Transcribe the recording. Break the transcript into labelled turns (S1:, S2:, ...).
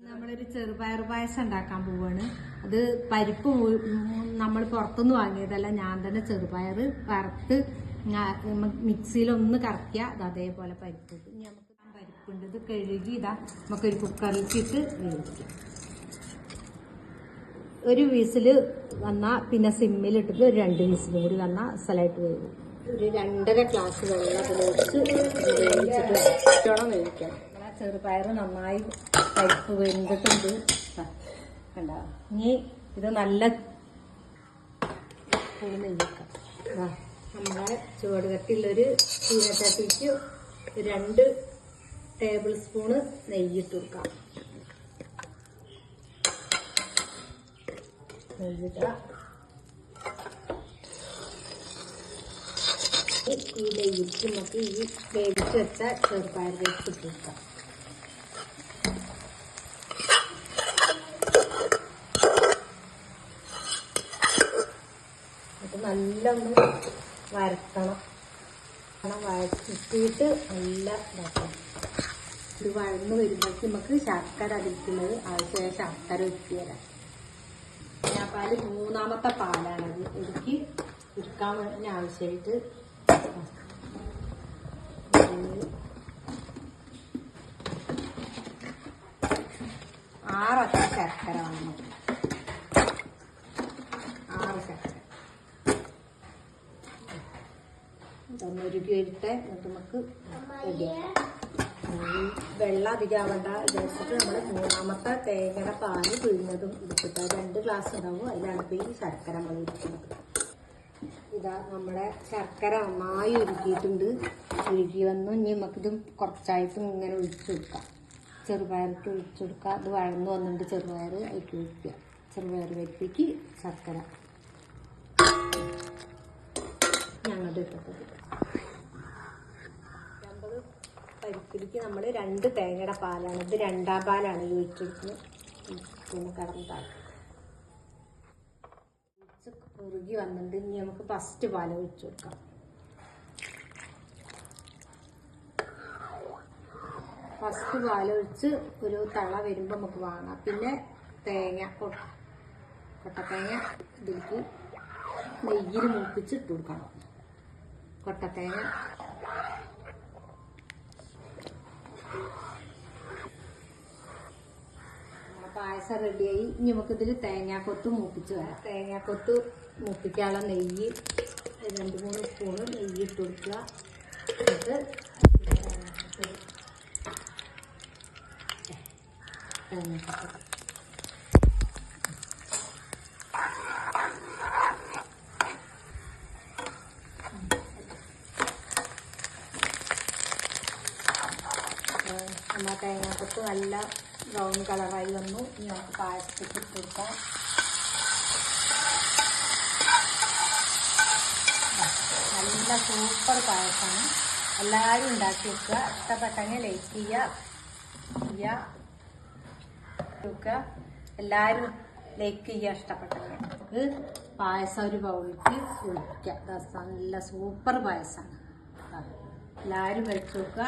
S1: നമ്മളൊരു ചെറുപയർ പായസം ഉണ്ടാക്കാൻ പോവാണ്. അത് പരിപ്പ് നമ്മൾ പുറത്തുനിന്ന് വാങ്ങിയതല്ല, ഞാൻ തന്നെ ചെറുപയർ വറുത്ത് മിക്സിയിലൊന്ന് കറക്കിയ അത് അതേപോലെ പരിപ്പ്. ഇനി നമുക്ക് പരിപ്പുണ്ട്, ഇത് കഴുകി ഇതാ നമുക്കൊരു കുക്കറിലിട്ടിട്ട് വേവിക്കാം. ഒരു വിസില് വന്നാൽ പിന്നെ സിമ്മിലിട്ടിട്ട് ഒരു 2 വിസിലും കൂടി വന്നാൽ അസലായിട്ട് വേവും. ഒരു 2.5 ഗ്ലാസ് വെള്ളത്തിലൊഴിച്ച് വേവിച്ചിട്ട് വേവിക്കണം. ചെറുപയർ നന്നായി പരിപ്പ് വെന്തിട്ടുണ്ട് കണ്ട. ഇനി ഇത് നല്ല നെയ്യൊക്കെ നമ്മളെ ചുവട് കട്ടിയുള്ളൊരു ചീനച്ചട്ടിക്ക് 2 ടേബിൾ സ്പൂണ് നെയ്യിട്ട് കൊടുക്കാം. നെയ്യിട്ട ഈ നെയ്യിക്ക് നമുക്ക് ഈ വേവിച്ച് വെച്ച ചെറുപയർ വെച്ചിട്ട് കൊടുക്കാം. നല്ലൊന്ന് വരട്ടണം. വരച്ചിട്ട് നല്ല ഇതാക്കണം. ഇത് വഴന്ന് വരുമ്പോഴേക്ക് നമുക്ക് ശർക്കര അടിക്കുന്നത് ആവശ്യമായ ശർക്കര ഒഴിച്ച് തരാം. തേങ്ങാപ്പാൽ 3ാമത്തെ പാലാണത്. എനിക്ക് ഉരുക്കാൻ വേണ്ടി ആവശ്യമായിട്ട് 6 അത്ര ശർക്കര വേണം. 6 ശർക്കര ഉരുക്കിയിട്ട് നമുക്ക് റെഡിയാക്കാം. വെള്ളം അധികമാവണ്ട വിചാരിച്ചിട്ട് നമ്മൾ 3ാമത്തെ തേങ്ങയുടെ പാല് പിഴിഞ്ഞതും എടുത്തിട്ട് 2 ഗ്ലാസ് ഉണ്ടാവും. അതിലാണ് ഇപ്പോൾ ഈ ശർക്കര നമ്മൾ ഇരിക്കുന്നത്. ഇതാ നമ്മുടെ ശർക്കര നന്നായി ഉരുക്കിയിട്ടുണ്ട്. ഉരുക്കി വന്നു. ഇനി നമുക്കിതും കുറച്ചായിട്ടും ഇങ്ങനെ ഒഴിച്ചു കൊടുക്കാം. ചെറുപയറിട്ട് ഒഴിച്ചു കൊടുക്കുക. അത് വഴന്ന് വന്നിട്ട് ചെറുപയർ അതിലേക്ക് ഒഴിക്കുക. ചെറുപയർ വെപ്പിക്ക് ശർക്കര ഞങ്ങളുടെ ഇട്ടത് 50 പരിപ്പിലേക്ക് നമ്മൾ 2 തേങ്ങയുടെ പാലാണ്. ഇത് 2ാം പാലാണ് ഈ ഒഴിച്ചെടുക്കുന്നത്. പിന്നെ കടന്നിട്ടാണ് കുറുകി വന്നിട്ട് ഇനി നമുക്ക് ഫസ്റ്റ് പാൽ ഒഴിച്ചു കൊടുക്കാം. ഫസ്റ്റ് പാലൊഴിച്ച് ഒരു തള വരുമ്പോൾ നമുക്ക് വാങ്ങാം. പിന്നെ തേങ്ങ കൊട്ടത്തേങ്ങ ഇതിലേക്ക് നെയ്യിൽ മൂപ്പിച്ച് ഇട്ട് കൊടുക്കണം. കൊട്ടത്തേങ്ങ പായസം റെഡിയായി. ഇനി നമുക്കിതിൽ തേങ്ങാക്കൊത്ത് മൂപ്പിച്ച് വരാം. തേങ്ങാക്കൊത്ത് മൂപ്പിക്കാനുള്ള നെയ്യ് 2-3 സ്പൂണ് നെയ്യ് ഇട്ട് കൊടുക്കുക. എന്നിട്ട് തേങ്ങാക്കൊത്ത് നമ്മൾ തേങ്ങാക്കൊത്ത് നല്ല ബ്രൗൺ കളറായി വന്നു. ഇനി നമുക്ക് പായസത്തേക്ക് ഇട്ട് കൊടുക്കാം. നല്ല സൂപ്പർ പായസമാണ്. എല്ലാവരും ഉണ്ടാക്കി വെക്കുക. ഇഷ്ടപ്പെട്ടെങ്കിൽ ലൈക്ക് ചെയ്യുക. എല്ലാവരും ലൈക്ക് ചെയ്യുക ഇഷ്ടപ്പെട്ടെങ്കിൽ. നമുക്ക് പായസം ഒരു ബൗളിലേക്ക് ഒഴിക്കാം. നല്ല സൂപ്പർ പായസമാണ്. എല്ലാവരും കഴിച്ചു നോക്കുക.